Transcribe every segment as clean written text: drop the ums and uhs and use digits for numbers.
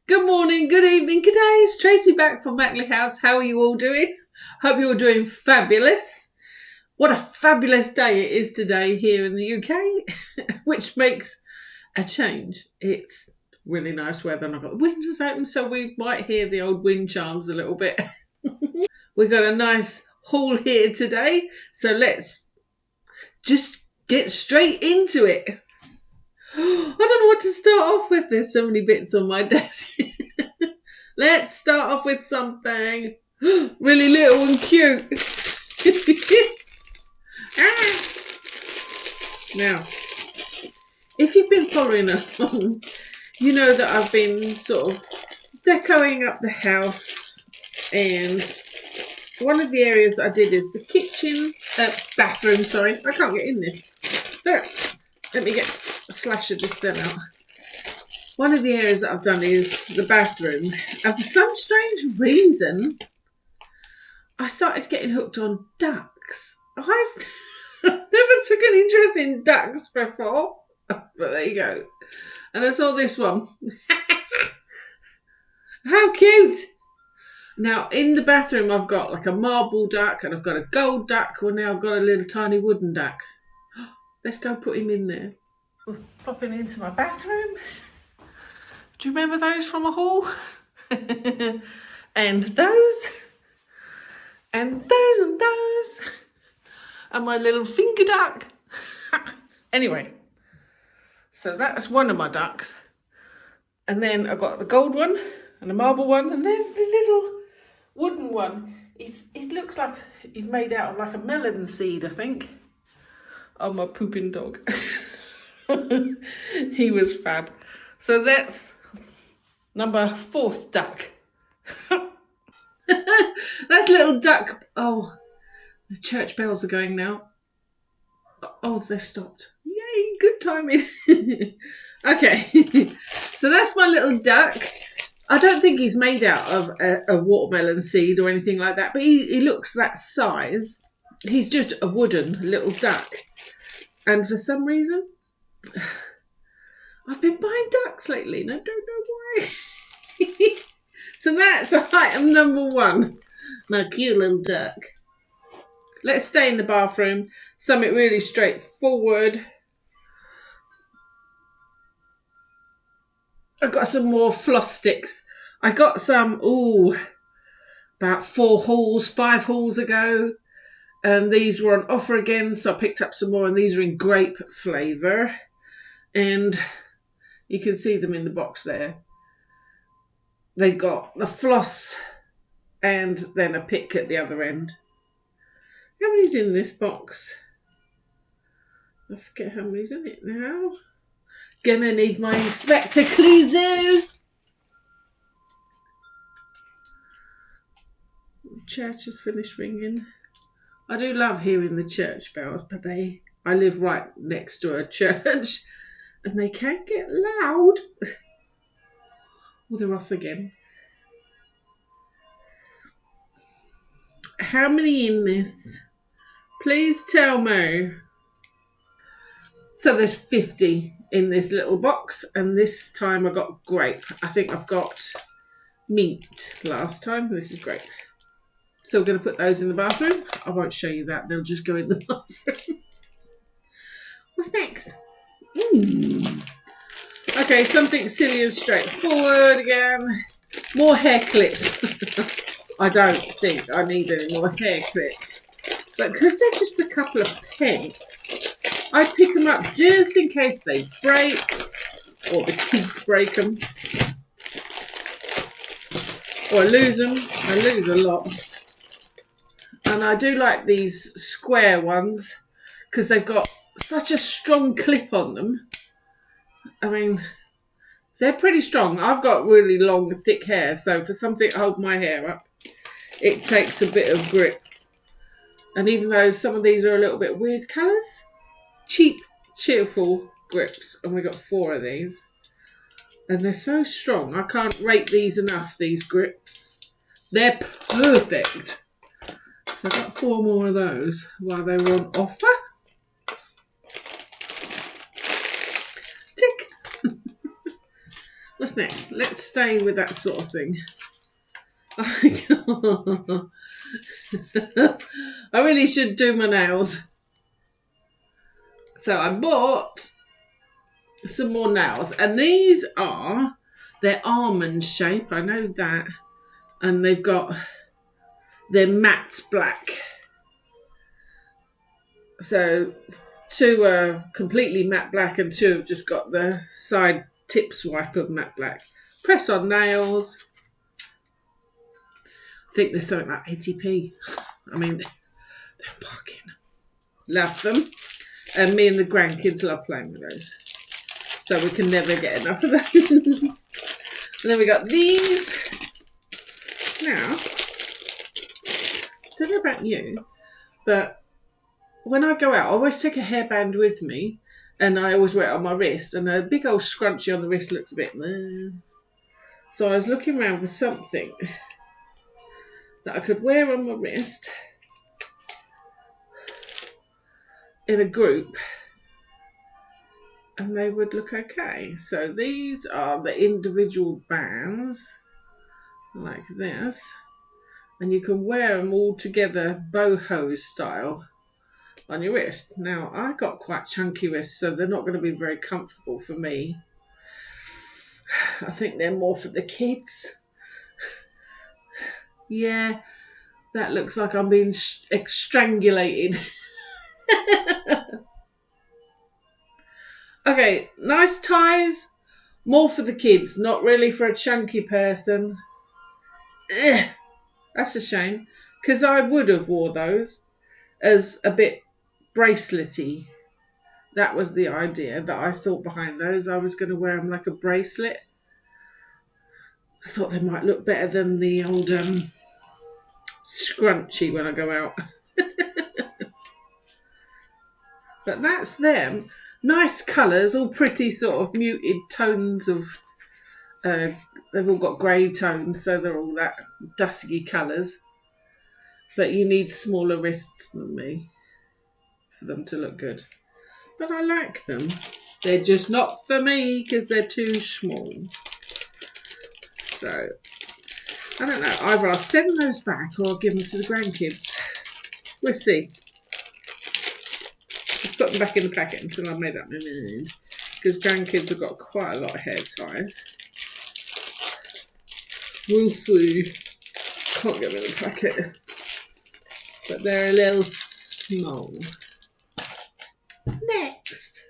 Good morning, good evening, good day. It's Tracy back from Mackley House. How are you all doing? Hope you're all doing fabulous. What a fabulous day it is today here in the UK, which makes a change. It's really nice weather and I've got the windows open so we might hear the old wind chimes a little bit. We've got a nice haul here today, so let's just get straight into it. I don't know what to start off with. There's so many bits on my desk. Let's start off with something really little and cute. Now, if you've been following along, you know that I've been sort of decorating up the house, and one of the areas I did is the kitchen, bathroom, sorry. I can't get in this. Let me get a slash of this then out. One of the areas that I've done is the bathroom. And for some strange reason, I started getting hooked on ducks. I've never took an interest in ducks before. But there you go. And I saw this one. How cute. Now, in the bathroom, I've got like a marble duck and I've got a gold duck. Well, now I've got a little tiny wooden duck. Let's go put him in there. We're popping into my bathroom. Do you remember those from a haul? And those. And those and those. And my little finger duck. Anyway. So that's one of my ducks. And then I've got the gold one and the marble one. And there's the little wooden one. It looks like he's made out of like a melon seed, I think. Oh, my pooping dog. He was fab. So that's number 4th duck. That's little duck. Oh, the church bells are going now. Oh, they've stopped. Yay, good timing. Okay, so that's my little duck. I don't think he's made out of a watermelon seed or anything like that, but he looks that size. He's just a wooden little duck. And for some reason, I've been buying ducks lately and I don't know why. So that's item number 1. My cute little duck. Let's stay in the bathroom. Something really straightforward. I've got some more floss sticks. I got some, about 5 hauls ago. And these were on offer again, so I picked up some more, and these are in grape flavour. And you can see them in the box there. They got the floss and then a pick at the other end. How many's in this box? I forget how many's in it now. Gonna need my Inspector Clouseau. Church has finished ringing. I do love hearing the church bells, but I live right next to a church and they can get loud. Oh, they're off again. How many in this? Please tell me. So there's 50 in this little box, and this time I got grape. I think I've got mint last time. This is grape. So we're going to put those in the bathroom. I won't show you that. They'll just go in the bathroom. What's next? Okay, something silly and straightforward again. More hair clips. I don't think I need any more hair clips. But because they're just a couple of pence, I pick them up just in case they break or the kids break them. Or I lose them. I lose a lot. And I do like these square ones because they've got such a strong clip on them. I mean, they're pretty strong. I've got really long, thick hair, so for something to hold my hair up, it takes a bit of grip. And even though some of these are a little bit weird colours, cheap, cheerful grips. And we got 4 of these. And they're so strong. I can't rate these enough, these grips. They're perfect. So I got 4 more of those while they were on offer. Tick. What's next? Let's stay with that sort of thing. I really should do my nails. So I bought some more nails, and these are, they're almond shape, I know that, and they're matte black. So 2 are completely matte black and 2 have just got the side tip swipe of matte black. Press on nails. I think they're something like 80p. I mean, they're bargain. Love them. And me and the grandkids love playing with those. So we can never get enough of those. And then we got these. Now, I don't know about you, but when I go out, I always take a hairband with me, and I always wear it on my wrist, and a big old scrunchie on the wrist looks a bit So I was looking around for something that I could wear on my wrist in a group and they would look okay. So these are the individual bands like this, and you can wear them all together boho style on your wrist. Now I got quite chunky wrists, so they're not going to be very comfortable for me. I think they're more for the kids. Yeah, that looks like I'm being strangulated. Okay, nice ties, more for the kids, not really for a chunky person. Ugh, that's a shame, because I would have wore those as a bit bracelety. That was the idea that I thought behind those. I was going to wear them like a bracelet. I thought they might look better than the old scrunchie when I go out. But that's them. Nice colours, all pretty sort of muted tones of... they've all got grey tones, so they're all that dusky colours. But you need smaller wrists than me for them to look good. But I like them. They're just not for me because they're too small. So, I don't know. Either I'll send those back or I'll give them to the grandkids. We'll see. Just put them back in the packet until I've made up my mind. Because grandkids have got quite a lot of hair ties. We'll see. Can't get them in the packet. But they're a little small. Next.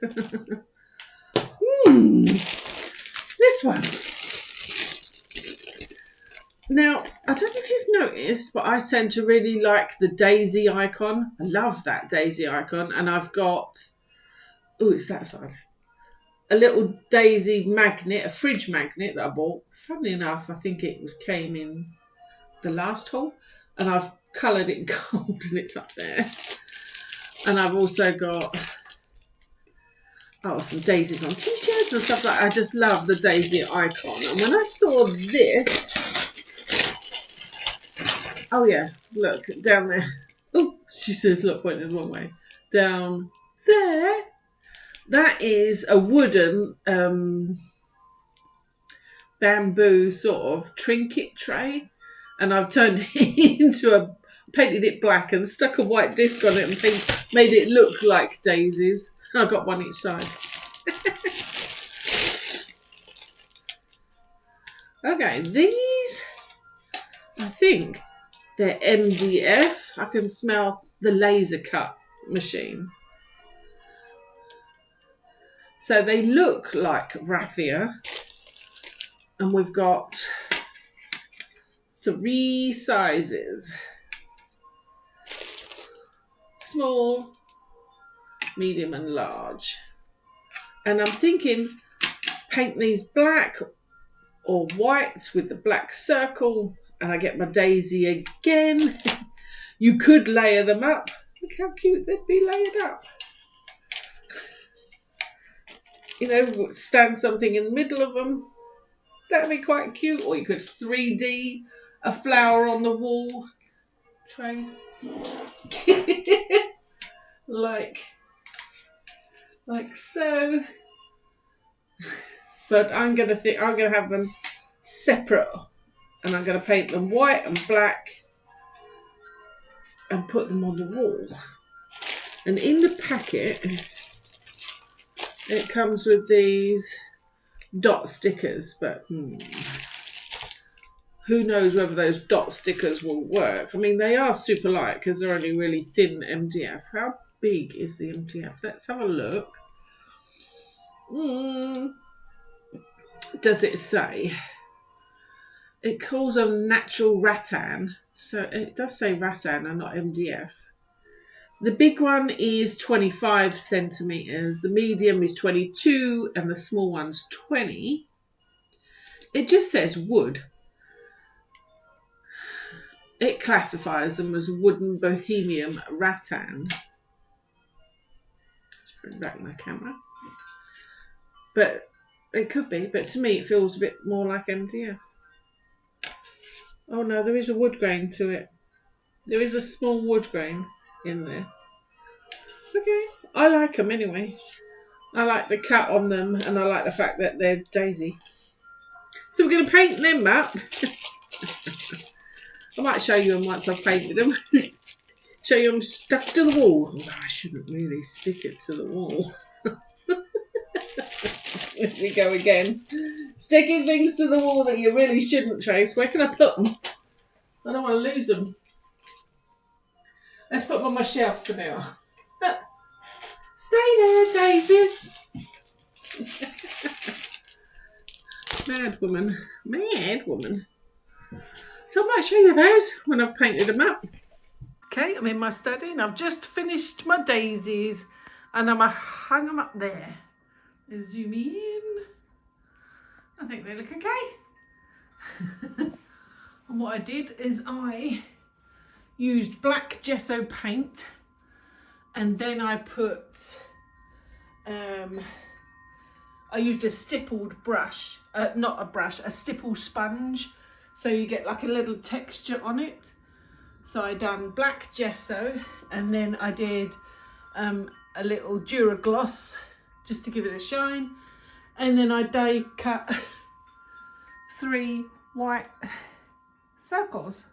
This one. Now, I don't know if you've noticed, but I tend to really like the daisy icon. I love that daisy icon. And I've got, oh, it's that side. A little daisy magnet, a fridge magnet that I bought. Funnily enough, I think it came in the last haul. And I've coloured it gold and it's up there. And I've also got, some daisies on t-shirts and stuff like that. I just love the daisy icon. And when I saw this, oh yeah, look, down there. Oh, she says, look, pointing the wrong way. Down there. That is a wooden bamboo sort of trinket tray. And I've turned it into painted it black and stuck a white disc on it and made it look like daisies. I've got one each side. Okay, these, I think they're MDF. I can smell the laser cut machine. So they look like raffia. And we've got 3 sizes. Small, medium and large. And I'm thinking paint these black or white with the black circle, and I get my daisy again. You could layer them up. Look how cute they'd be layered up. You know, stand something in the middle of them. That'd be quite cute. Or you could 3D a flower on the wall. Trace. like so. but I'm gonna have them separate, and I'm gonna paint them white and black and put them on the wall. And in the packet, it comes with these dot stickers, but who knows whether those dot stickers will work. I mean, they are super light because they're only really thin MDF. How big is the MDF? Let's have a look. Does it say? It calls them natural rattan. So it does say rattan and not MDF. The big one is 25 centimetres, the medium is 22, and the small one's 20. It just says wood. It classifies them as wooden bohemian rattan. Let's bring back my camera. But it could be, but to me it feels a bit more like MDF. Oh no, there is a wood grain to it. There is a small wood grain in there. Okay, I like them anyway. I like the cut on them, and I like the fact that they're daisy. So we're going to paint them up. I might show you them once I've painted them. Show you them stuck to the wall. Oh, I shouldn't really stick it to the wall. Here we go again. Sticking things to the wall that you really shouldn't, Trace. Where can I put them? I don't want to lose them. Let's put them on my shelf for now. Stay there, daisies. Mad woman. Mad woman. So I might show you those when I've painted them up. Okay, I'm in my study and I've just finished my daisies and I'm hung them up there. Let's zoom in. I think they look okay. And what I did is I used black gesso paint, and then I put, I used a stippled brush, not a brush, a stipple sponge, so you get like a little texture on it. So I done black gesso, and then I did a little Duragloss just to give it a shine, and then I die cut 3 white circles,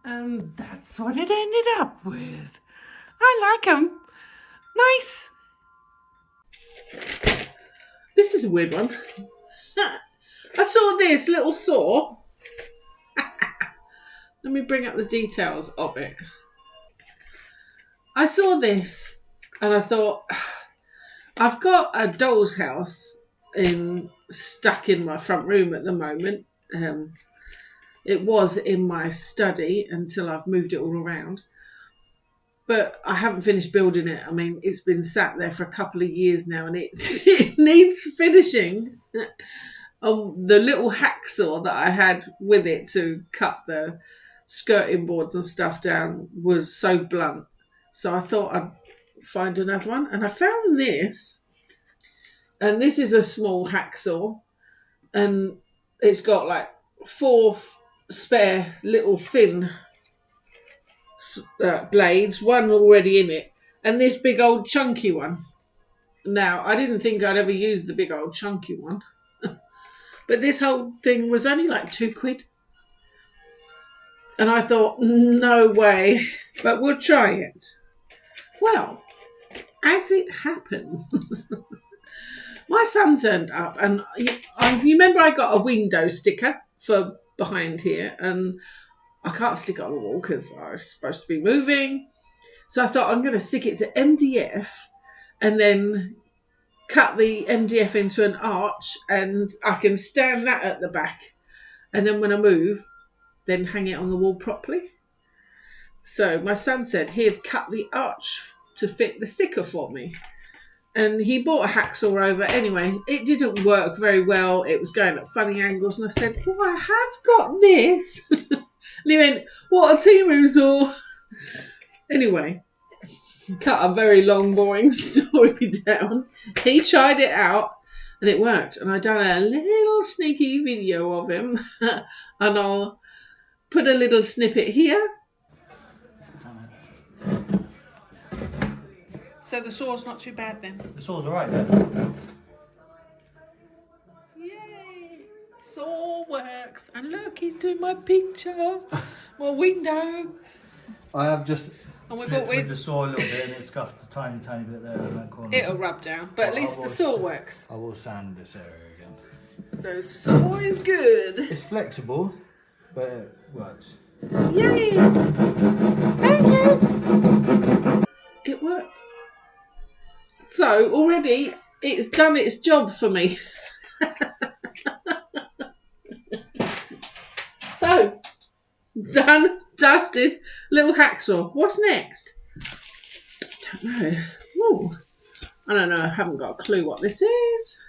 and that's what it ended up with. I like them. Nice. This is a weird one. I saw this little saw. Let me bring up the details of it. I saw this and I thought, I've got a doll's house stuck in my front room at the moment. It was in my study until I've moved it all around. But I haven't finished building it. I mean, it's been sat there for a couple of years now and it needs finishing. The little hacksaw that I had with it to cut the skirting boards and stuff down was so blunt. So I thought I'd find another one. And I found this. And this is a small hacksaw. And it's got like 4 spare little thin blades, one already in it, and this big old chunky one. Now, I didn't think I'd ever use the big old chunky one, but this whole thing was only like £2. And I thought, no way, but we'll try it. Well, as it happens, my son turned up, and you remember I got a window sticker for behind here, and I can't stick it on the wall because I was supposed to be moving. So I thought I'm going to stick it to MDF and then cut the MDF into an arch, and I can stand that at the back. And then when I move, then hang it on the wall properly. So my son said he'd cut the arch to fit the sticker for me. And he bought a hacksaw over. Anyway, it didn't work very well. It was going at funny angles. And I said, well, I have got this. And he went, what a Temu saw. Anyway, cut a very long, boring story down. He tried it out and it worked. And I done a little sneaky video of him. And I'll put a little snippet here. So the saw's not too bad then? The saw's alright then. works. And look, he's doing my picture, my window. I have just And snipped with the saw a little bit and it scuffed a tiny bit there in that corner. It'll rub down, but at least the saw works. I will sand this area again. So saw is good. It's flexible, but it works. Yay! Thank you! It worked. So already it's done its job for me. So, done, dusted, little hacksaw. What's next? Don't know. Ooh. I don't know, I haven't got a clue what this is.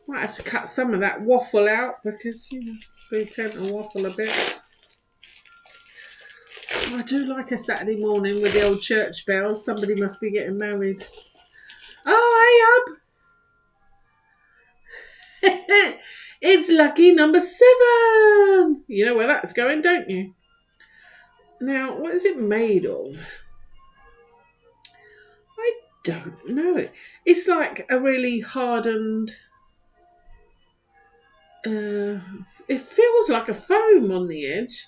Might have to cut some of that waffle out because, you know, we tend to waffle a bit. I do like a Saturday morning with the old church bells. Somebody must be getting married. Oh, hey up! It's lucky number 7. You know where that's going, don't you? Now, what is it made of? I don't know it. It's like a really hardened... it feels like a foam on the edge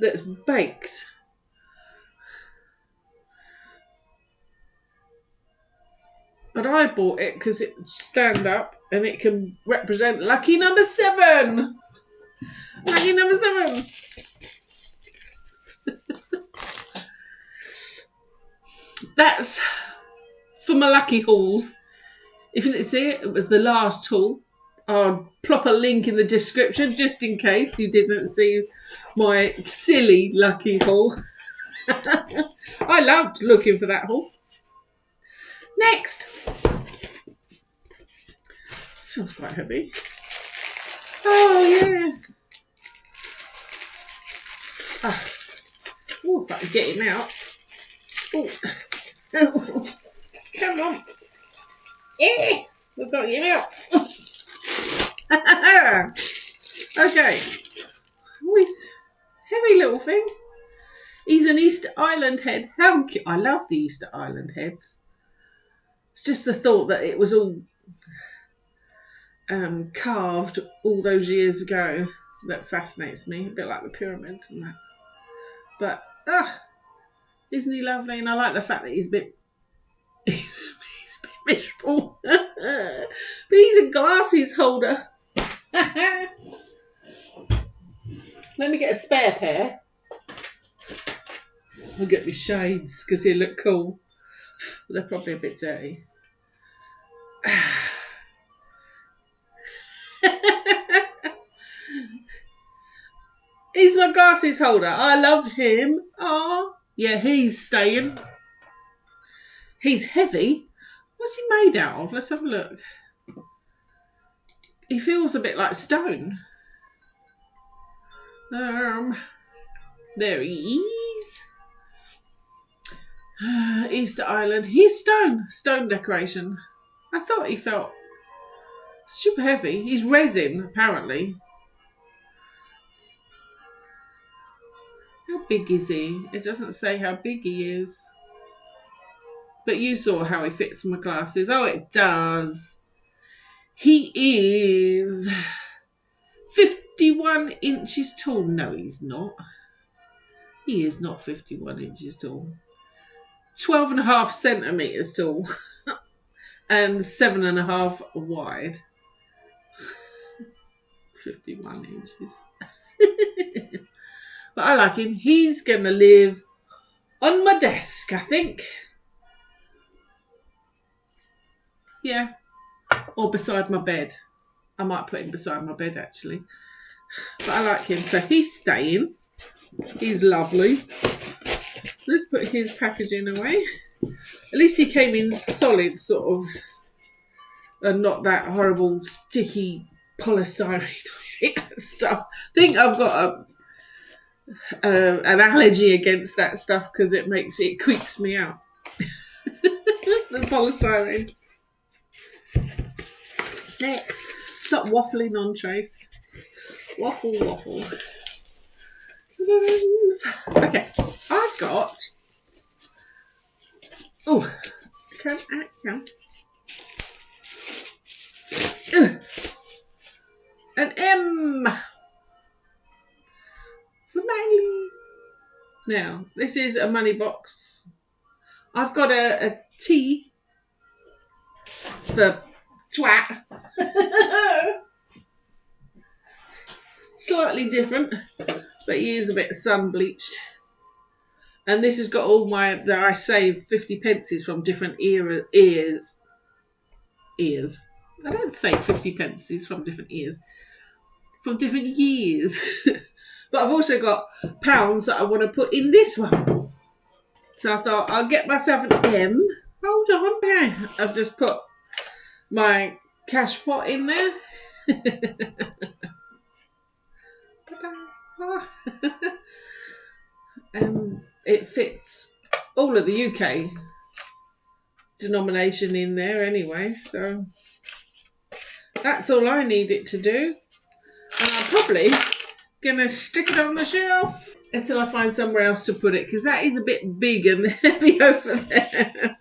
that's baked. But I bought it because it stand up and it can represent lucky number 7. Lucky number 7. That's for my lucky hauls. If you didn't see it, it was the last haul. I'll plop a link in the description just in case you didn't see my silly lucky haul. I loved looking for that haul. Next. This feels quite heavy. Oh, yeah. Oh, if I can get him out. Oh. Come on. Yeah, we've got him out. Okay. With heavy little thing. He's an Easter Island head. How cute. I love the Easter Island heads. It's just the thought that it was all carved all those years ago that fascinates me. A bit like the pyramids and that. But, isn't he lovely? And I like the fact that he's a bit miserable. But he's a glasses holder. Let me get a spare pair. I'll get me shades because he'll look cool. But they're probably a bit dirty. He's my glasses holder. I love him. Oh, yeah, he's staying. He's heavy. What's he made out of? Let's have a look. He feels a bit like stone. There he is. Easter Island. He's stone. Stone decoration. I thought he felt super heavy. He's resin, apparently. How big is he? It doesn't say how big he is. But you saw how he fits my glasses. Oh, it does. He is 51 inches tall. No, he's not. He is not 51 inches tall. 12.5 centimetres tall. And 7.5 wide. 51 inches. But I like him. He's going to live on my desk, I think. Yeah. Or beside my bed. I might put him beside my bed, actually. But I like him. So he's staying. He's lovely. Let's put his packaging away. At least he came in solid, sort of. And not that horrible, sticky polystyrene stuff. I think I've got an allergy against that stuff because it creeps me out. The polystyrene. Next. Stop waffling on, Trace. Waffle. Okay. I've got... Oh. Come. An Now, this is a money box. I've got a T for twat. Slightly different, but he is a bit sun bleached. And this has got all that I saved 50 pences from different ears. I don't say 50 pences from different ears. From different years. But I've also got pounds that I want to put in this one. So I thought I'll get myself an M. Hold on. Okay. I've just put my cash pot in there. It fits all of the UK denomination in there anyway. So that's all I need it to do. And I'm probably going to stick it on the shelf until I find somewhere else to put it, because that is a bit big and heavy over there.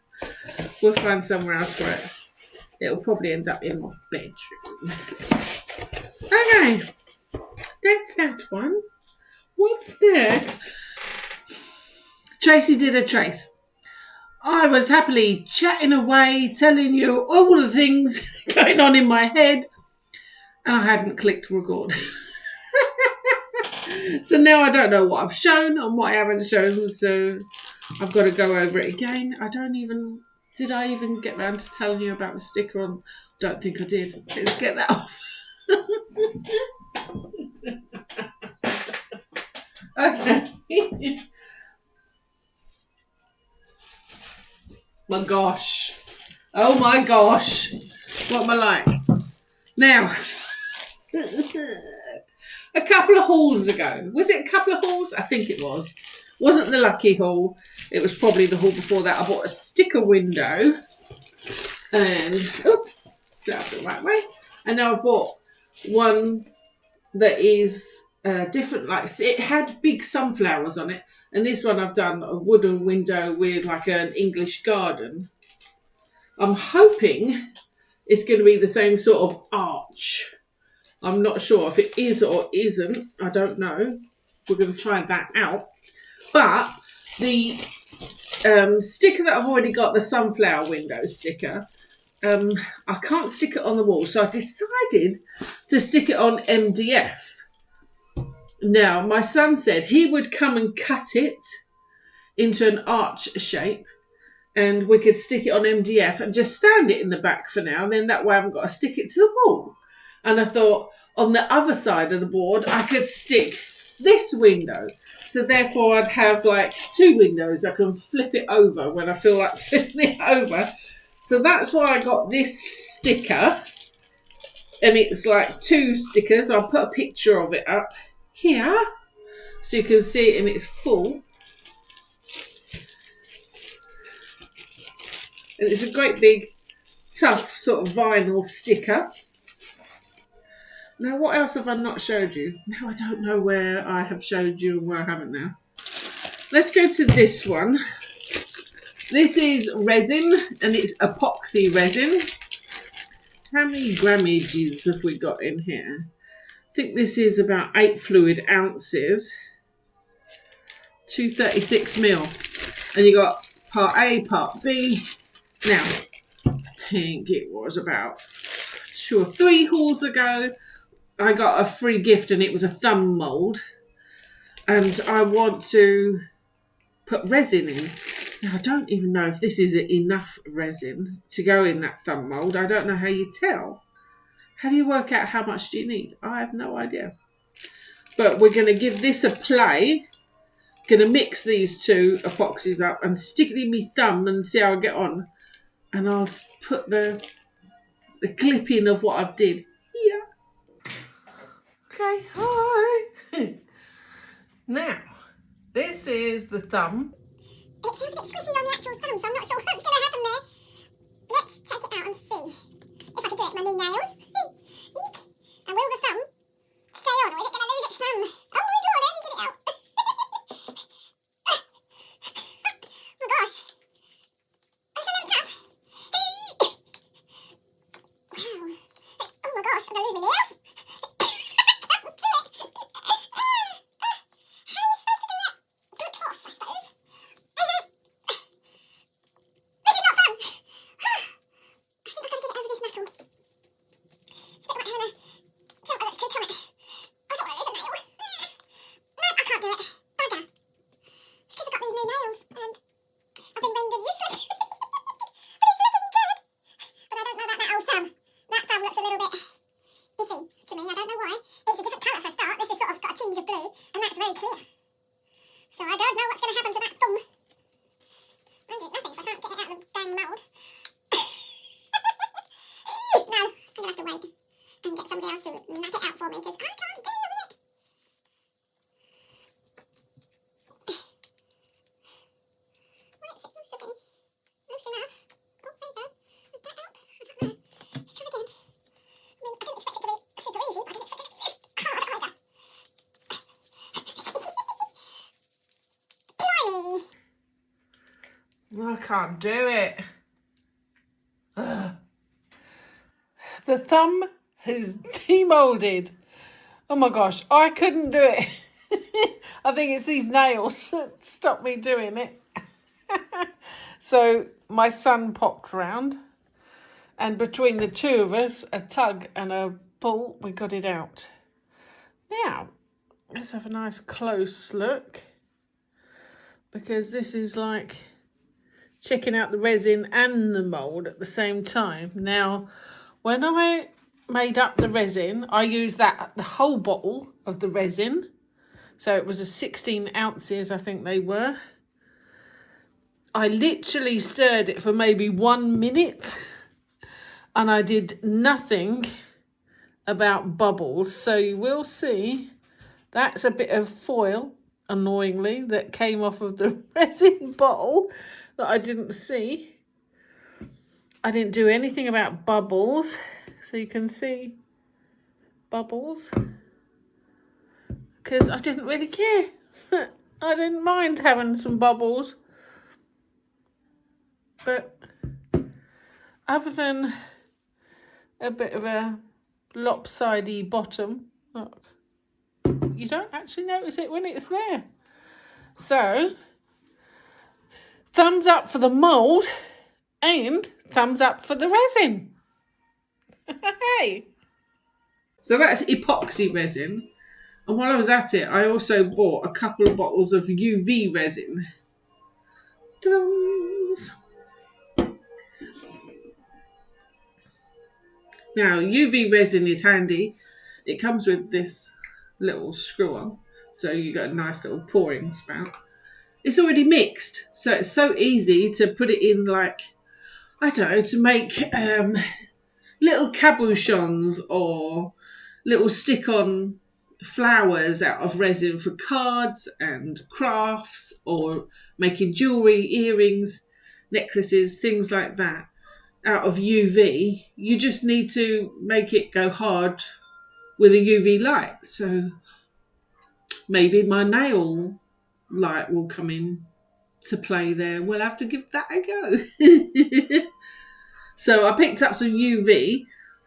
We'll find somewhere else for it. It'll probably end up in my bedroom. Okay, that's that one. What's next? Tracy did a trace. I was happily chatting away, telling you all the things going on in my head, and I hadn't clicked record. So now I don't know what I've shown and what I haven't shown, so I've got to go over it again. Did I even get round to telling you about the sticker on? Don't think I did. Let's get that off. Okay. My gosh. Oh my gosh. What am I like? Now, a couple of hauls ago. Was it a couple of hauls? I think it was. Wasn't the lucky haul. It was probably the haul before that. I bought a sticker window. And, that's the right way. And now I bought one that is different. Like, it had big sunflowers on it. And this one I've done a wooden window with like an English garden. I'm hoping it's going to be the same sort of arch. I'm not sure if it is or isn't. I don't know. We're going to try that out. But the sticker that I've already got, the sunflower window sticker, I can't stick it on the wall. So I decided to stick it on MDF. Now, my son said he would come and cut it into an arch shape, and we could stick it on MDF and just stand it in the back for now. And then that way I haven't got to stick it to the wall. And I thought on the other side of the board, I could stick this window. So therefore I'd have like two windows. I can flip it over when I feel like flipping it over. So that's why I got this sticker. And it's like two stickers. I'll put a picture of it up here so you can see it in its full. And it's a great big tough sort of vinyl sticker. Now, what else have I not showed you? Now I don't know where I have showed you and where I haven't now. Let's go to this one. This is resin, and it's epoxy resin. How many grammages have we got in here? I think this is about 8 fluid ounces. 236 mil. And you got part A, part B. Now, I think it was about 2 or 3 hauls ago, I got a free gift and it was a thumb mould. And I want to put resin in. Now, I don't even know if this is enough resin to go in that thumb mould. I don't know how you tell. How do you work out how much do you need? I have no idea. But we're going to give this a play. Going to mix these two epoxies up and stick it in my thumb and see how I get on. And I'll put the clip in of what I've did here. Okay, hi. Now, this is the thumb. It feels a bit squishy on the actual thumb, so I'm not sure what's going to happen there. Let's take it out and see if I can do it with my new nails. And will the thumb stay on, or is it going to lose its thumb? Oh my god, let me get it out. Oh my gosh. That's a little tough. Wow. Oh my gosh, I'm going to lose my nails. I can't do it. How are you supposed to do that? Brute force. to map it out for me because I can't do it. Well, it seems to be loose enough. Oh, there you go. Would that help? I don't know. Let's try again. I mean, I didn't expect it to be super easy, but I didn't expect it to be this hard either. Blimey! I can't do it. The thumb is demolded. Oh my gosh, I couldn't do it. I think it's these nails that stop me doing it. So my son popped round, and between the two of us, a tug and a pull, we got it out. Now, let's have a nice close look, because this is like checking out the resin and the mould at the same time. Now, when I made up the resin, I used the whole bottle of the resin. So it was a 16 ounces, I think they were. I literally stirred it for maybe 1 minute and I did nothing about bubbles. So you will see that's a bit of foil, annoyingly, that came off of the resin bottle that I didn't see. I didn't do anything about bubbles, so you can see bubbles, because I didn't really care. I didn't mind having some bubbles, but other than a bit of a lopsided bottom, look, you don't actually notice it when it's there. So, thumbs up for the mould and thumbs up for the resin. Hey! So that's epoxy resin. And while I was at it, I also bought a couple of bottles of UV resin. Now, UV resin is handy. It comes with this little screw on, so you got a nice little pouring spout. It's already mixed, so it's so easy to put it in, like, I don't know, to make little cabochons or little stick-on flowers out of resin for cards and crafts, or making jewellery, earrings, necklaces, things like that out of UV. You just need to make it go hard with a UV light. So maybe my nail light will come in to play there. We'll have to give that a go. So I picked up some UV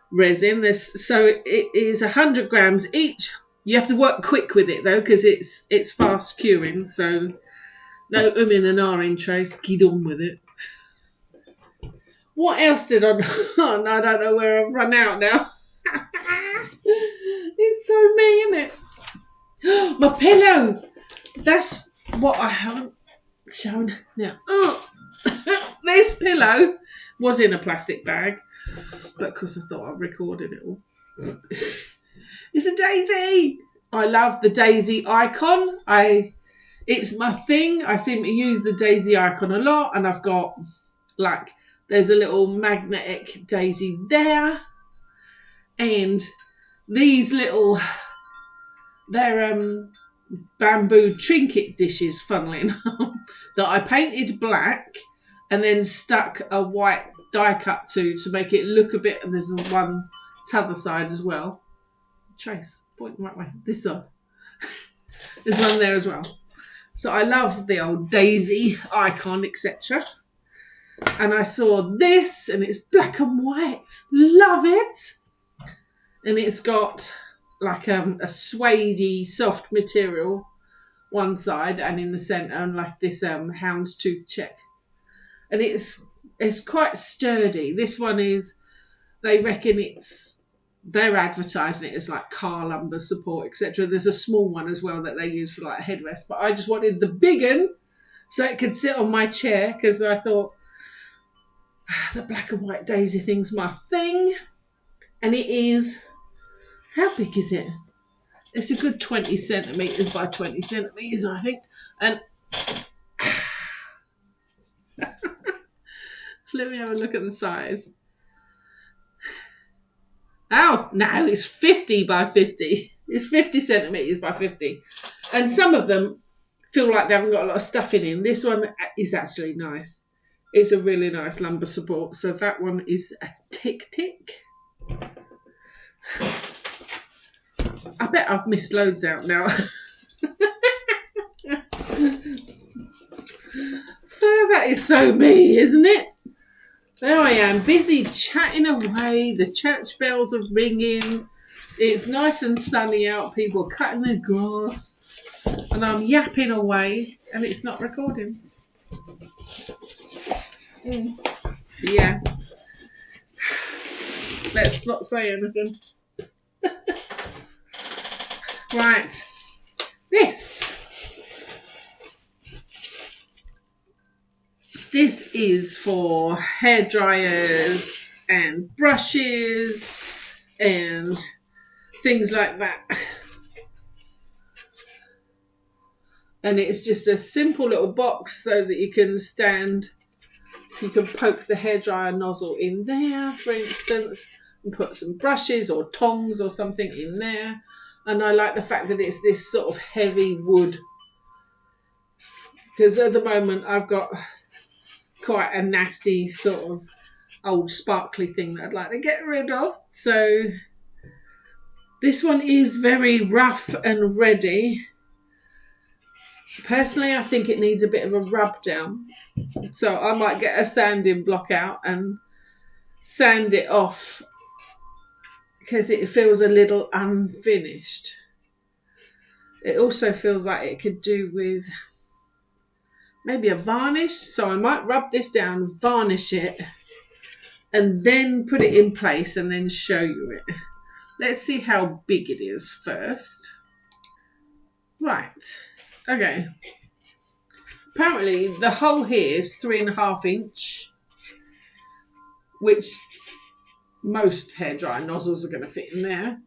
resin. So it is 100 grams each. You have to work quick with it though, because it's fast curing. So no and R in trace. Get on with it. What else did I oh, I don't know where I've run out now. It's so me, isn't it? My pillow. That's what I haven't shown now. This pillow was in a plastic bag, but of course I thought I'd recorded it all. It's a daisy. I love the daisy icon. It's my thing. I seem to use the daisy icon a lot, and I've got, like, there's a little magnetic daisy there, and these little, they're bamboo trinket dishes, funnily enough, that I painted black and then stuck a white die cut to make it look a bit, and there's one t'other side as well. Trace, point the right way, this side. There's one there as well. So I love the old daisy icon, etc. And I saw this, and it's black and white. Love it. And it's got like a suede soft material one side, and in the centre, and like this houndstooth check. And it's quite sturdy. This one is, they reckon they're advertising it as like car lumbar support, etc. There's a small one as well that they use for like a headrest, but I just wanted the big one so it could sit on my chair, because I thought the black and white daisy thing's my thing. And it is, how big is it? It's a good 20 centimetres by 20 centimetres, I think. And let me have a look at the size. Oh, no, it's 50 by 50. It's 50 centimetres by 50. And some of them feel like they haven't got a lot of stuff in. This one is actually nice. It's a really nice lumber support. So that one is a tick. I bet I've missed loads out now. Oh, that is so me, isn't it? There I am, busy chatting away. The church bells are ringing. It's nice and sunny out. People are cutting their grass. And I'm yapping away. And it's not recording. Yeah. Let's not say anything. Right. This is for hair dryers and brushes and things like that. And it's just a simple little box so that you can poke the hairdryer nozzle in there, for instance, and put some brushes or tongs or something in there. And I like the fact that it's this sort of heavy wood, because at the moment I've got quite a nasty sort of old sparkly thing that I'd like to get rid of. So this one is very rough and ready. Personally, I think it needs a bit of a rub down. So I might get a sanding block out and sand it off because it feels a little unfinished. It also feels like it could do with maybe a varnish. So I might rub this down, varnish it, and then put it in place and then show you it. Let's see how big it is first. Right. Okay. Apparently the hole here is 3.5 inch, which most hairdryer nozzles are going to fit in there.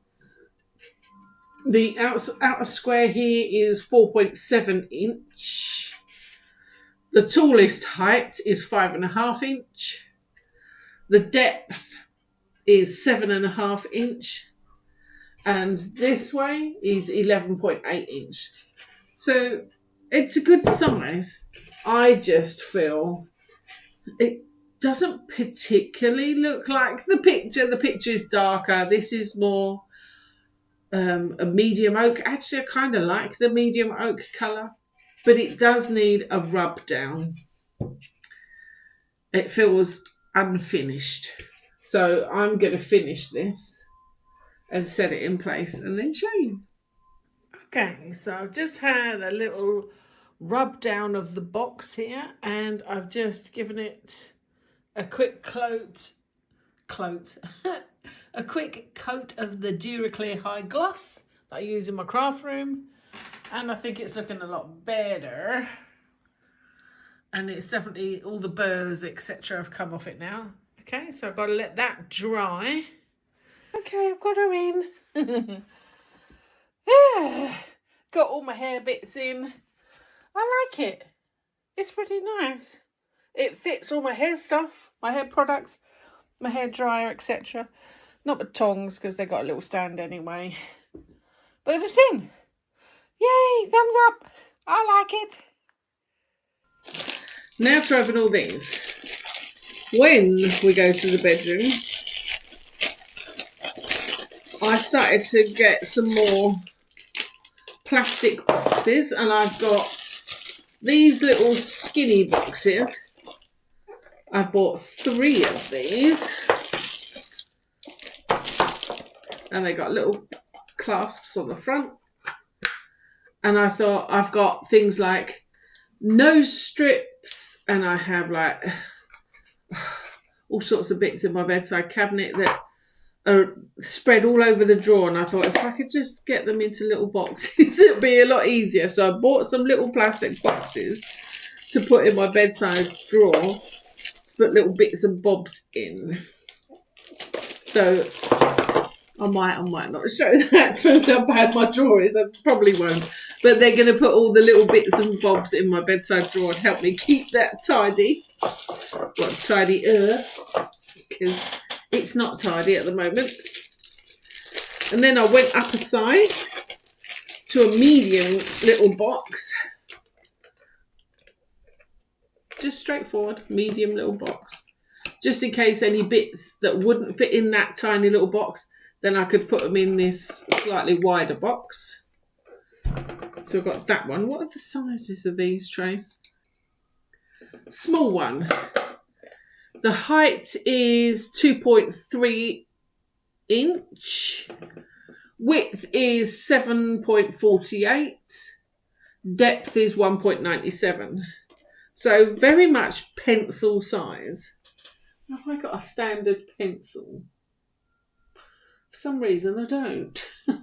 The outer square here is 4.7 inch. The tallest height is 5.5 inch. The depth is 7.5 inch. And this way is 11.8 inch. So it's a good size. I just feel it doesn't particularly look like the picture. The picture is darker. This is more a medium oak. Actually, I kind of like the medium oak colour, but it does need a rub down. It feels unfinished. So I'm going to finish this and set it in place and then show you. Okay, so I've just had a little rub down of the box here, and I've just given it a quick a quick coat of the Duraclear High Gloss that I use in my craft room, and I think it's looking a lot better. And it's definitely, all the burrs etc. have come off it now. Okay, so I've got to let that dry. Okay, I've got her in. Yeah, got all my hair bits in. I like it. It's pretty nice. It fits all my hair stuff, my hair products, my hair dryer, etc. Not the tongs because they got a little stand anyway. But it's in. Yay, thumbs up. I like it. Now to open all these. When we go to the bedroom, I started to get some more plastic boxes, and I've got these little skinny boxes. I've bought 3 of these, and they got little clasps on the front. And I thought, I've got things like nose strips, and I have like all sorts of bits in my bedside cabinet that are spread all over the drawer, and I thought if I could just get them into little boxes it'd be a lot easier. So I bought some little plastic boxes to put in my bedside drawer to put little bits and bobs in. So I might not show that. Turns out how bad my drawer is. I probably won't, but they're going to put all the little bits and bobs in my bedside drawer and help me keep that tidy. Well, tidier, because it's not tidy at the moment. And then I went up a size to a medium little box. Just straightforward, medium little box. Just in case any bits that wouldn't fit in that tiny little box, then I could put them in this slightly wider box. So I've got that one. What are the sizes of these trays? Small one. The height is 2.3 inch. Width is 7.48. Depth is 1.97. So very much pencil size. Have I got a standard pencil? For some reason I don't. How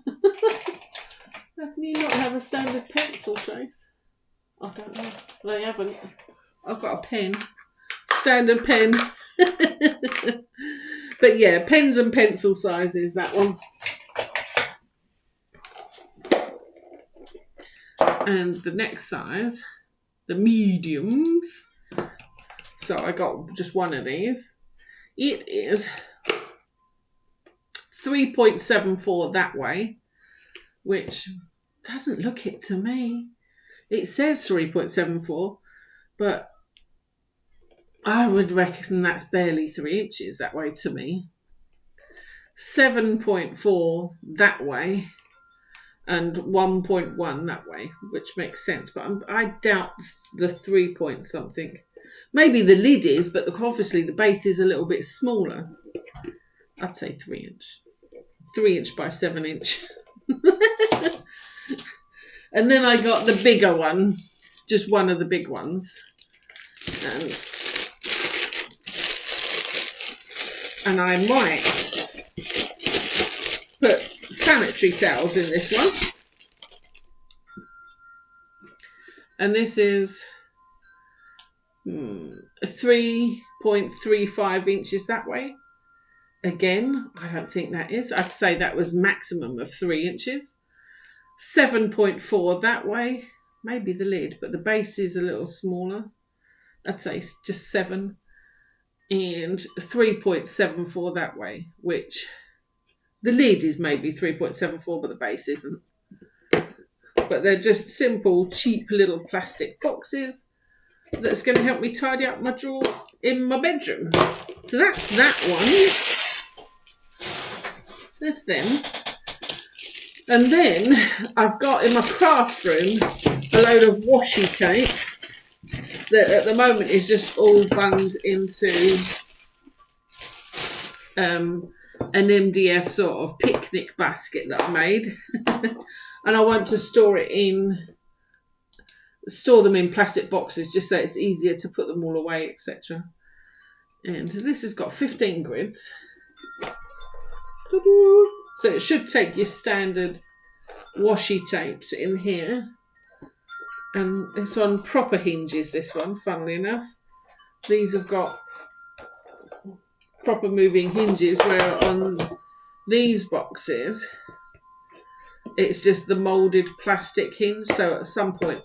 can you not have a standard pencil, Trace? I don't know. They haven't. I've got a pen. Standard pen. But yeah, pens and pencil sizes, that one. And the next size, the mediums. So I got just one of these. It is 3.74 that way, which doesn't look it to me. It says 3.74, but I would reckon that's barely 3 inches that way to me. 7.4 that way and 1.1 that way, which makes sense, but I doubt the 3 point something. Maybe the lid is, but obviously the base is a little bit smaller. I'd say 3 inch. 3 inch by 7 inch. And then I got the bigger one, just one of the big ones. And I might put sanitary towels in this one. And this is 3.35 inches that way. Again, I don't think that is. I'd say that was maximum of 3 inches. 7.4 that way. Maybe the lid, but the base is a little smaller. I'd say just 7. And 3.74 that way, which the lid is maybe 3.74, but the base isn't. But they're just simple, cheap little plastic boxes that's going to help me tidy up my drawer in my bedroom. So that's that one. That's them. And then I've got in my craft room a load of washi tape that at the moment is just all bunged into an MDF sort of picnic basket that I made. And I want to store them in plastic boxes just so it's easier to put them all away, etc. And this has got 15 grids. So it should take your standard washi tapes in here. And it's on proper hinges, this one, funnily enough. These have got proper moving hinges, where on these boxes it's just the moulded plastic hinge. So at some point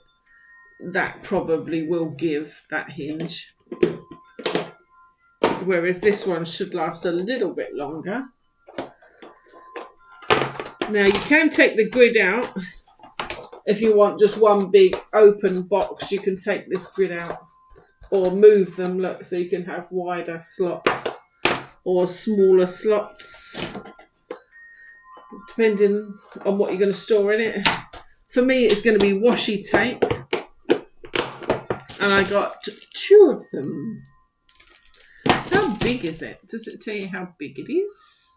that probably will give that hinge. Whereas this one should last a little bit longer. Now you can take the grid out. If you want just one big open box, you can take this grid out or move them, look, so you can have wider slots or smaller slots, depending on what you're going to store in it. For me, it's going to be washi tape, and I got 2 of them. How big is it? Does it tell you how big it is?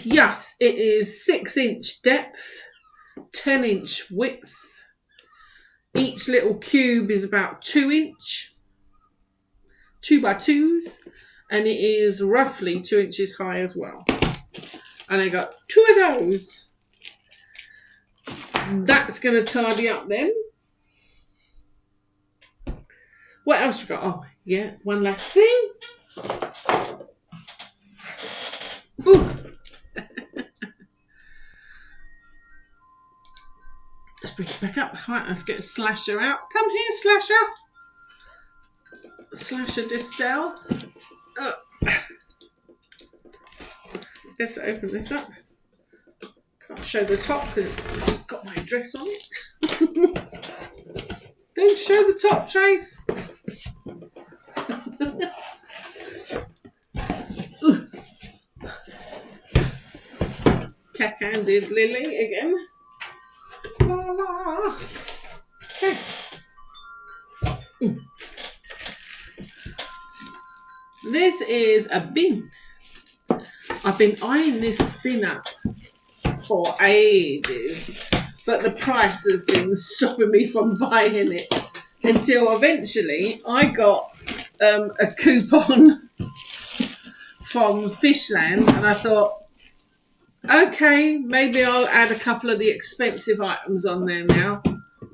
Yes, it is 6-inch depth, 10-inch width. Each little cube is about 2 inch, 2 by 2s, and it is roughly 2 inches high as well. And I got 2 of those. That's going to tidy up them. What else we got? Oh, yeah, one last thing. Ooh. Let's bring it back up. Right, let's get a slasher out. Come here, slasher. Scandi-style. let's open this up. Can't show the top because it's got my address on it. Don't show the top, Trace. Cack-handed Lily again. La la. Okay. This is a bin. I've been eyeing this bin up for ages, but the price has been stopping me from buying it until eventually I got a coupon from Fishland, and I thought, okay, maybe I'll add a couple of the expensive items on there now,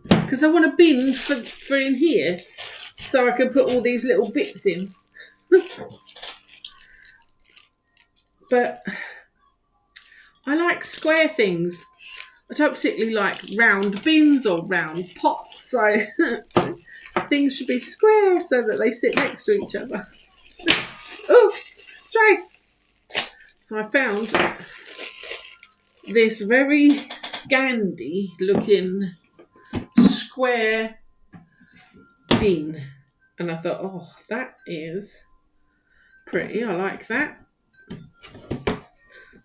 because I want a bin for in here so I can put all these little bits in. But I like square things. I don't particularly like round bins or round pots, so things should be square so that they sit next to each other. Oh, Trace! So I found this very Scandi looking square bin, and I thought, oh, that is pretty. I like that.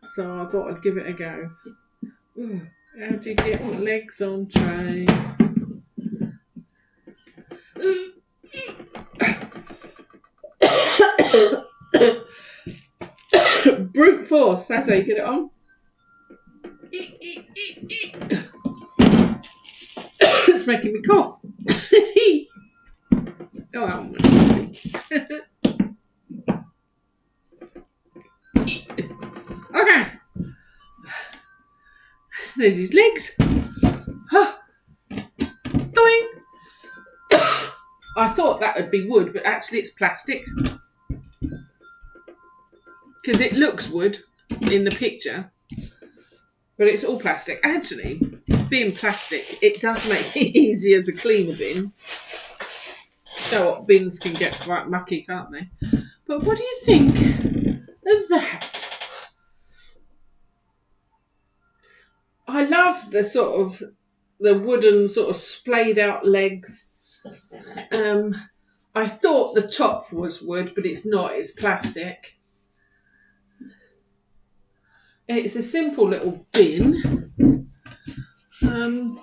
So I thought I'd give it a go. Ooh, how do you get legs on, Trace? Brute force, that's how you get it on. It's making me cough. Oh, I'm okay. There's his legs. Huh. Doing. I thought that would be wood, but actually it's plastic. Because it looks wood in the picture, but it's all plastic. Actually, being plastic, it does make it easier to clean a bin. So what, bins can get quite mucky, can't they? But what do you think of that? I love the sort of the wooden sort of splayed out legs. I thought the top was wood, but it's not, it's plastic. It's a simple little bin. Can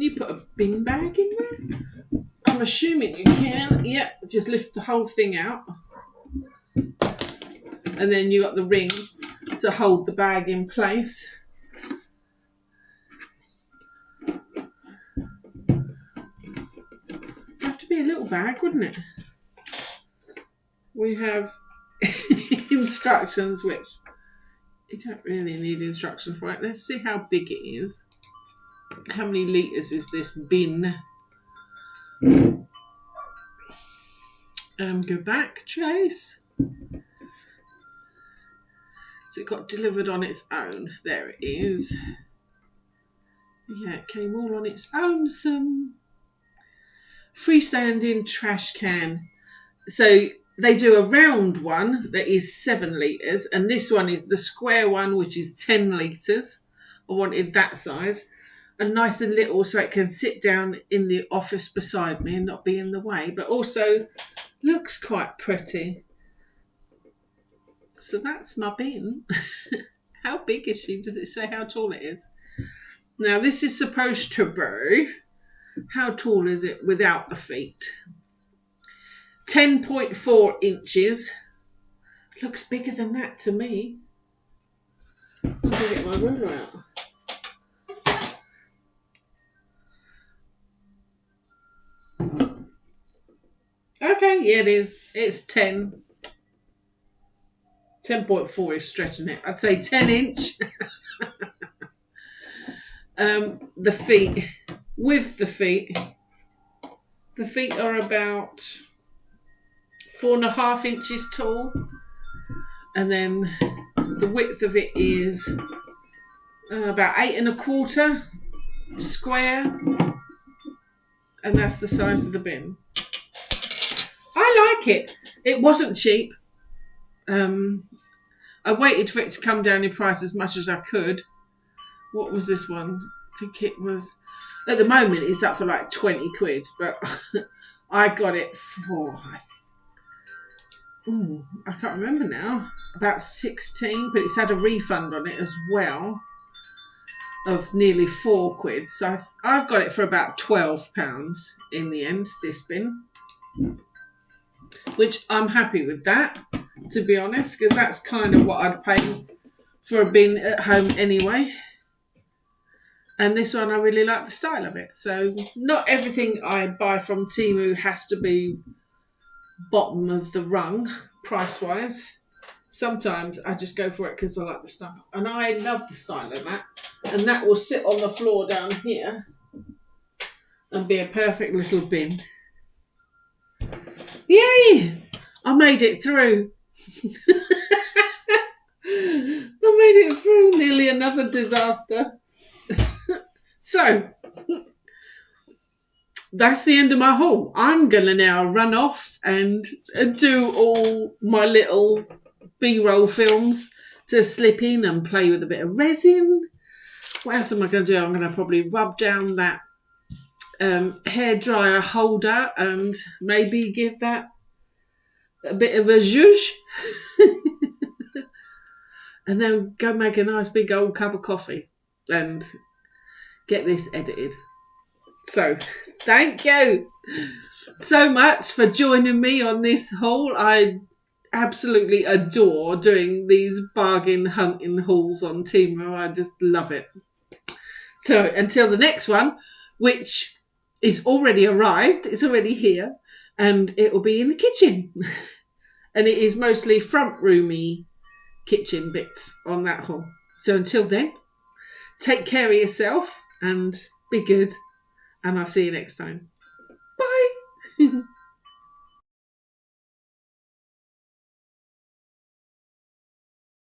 you put a bin bag in there? I'm assuming you can. Yep, just lift the whole thing out. And then you got the ring to hold the bag in place. Have to be a little bag, wouldn't it? We have instructions, which you don't really need instructions for it. Let's see how big it is. How many litres is this bin? Go back, Trace. So it got delivered on its own. There it is. Yeah, it came all on its own. Some freestanding trash can. So they do a round one that is 7 litres, and this one is the square one, which is 10 litres. I wanted that size. And nice and little so it can sit down in the office beside me and not be in the way, but also looks quite pretty. So that's my bin. How big is she? Does it say how tall it is? Now this is supposed to be, how tall is it without the feet? 10.4 inches. Looks bigger than that to me. I'm going to get my ruler out. Okay, yeah, it is. It's 10. 10.4 is stretching it. I'd say 10 inch. The feet. With the feet are about 4.5 inches tall. And then the width of it is about 8.25 square. And that's the size of the bin. I like it. It wasn't cheap. I I waited for it to come down in price as much as I could. What was this one? I think it was, at the moment it's up for like 20 quid, but I got it for, I can't remember now, about 16, but it's had a refund on it as well of nearly 4 quid. So I've got it for about £12 in the end, this bin, which I'm happy with that, to be honest, because that's kind of what I'd pay for a bin at home anyway. And this one, I really like the style of it. So not everything I buy from Temu has to be bottom of the rung, price-wise. Sometimes I just go for it because I like the style. And I love the style of that. And that will sit on the floor down here and be a perfect little bin. Yay! I made it through. I made it through. Nearly another disaster. So, that's the end of my haul. I'm going to now run off and do all my little B-roll films to slip in and play with a bit of resin. What else am I going to do? I'm going to probably rub down that hairdryer holder and maybe give that a bit of a zhuzh. And then go make a nice big old cup of coffee and get this edited. So, thank you so much for joining me on this haul. I absolutely adore doing these bargain hunting hauls on Temu. I just love it. So, until the next one, which is already arrived, it's already here, and it will be in the kitchen. And it is mostly front roomy kitchen bits on that haul. So, until then, take care of yourself and be good, and I'll see you next time.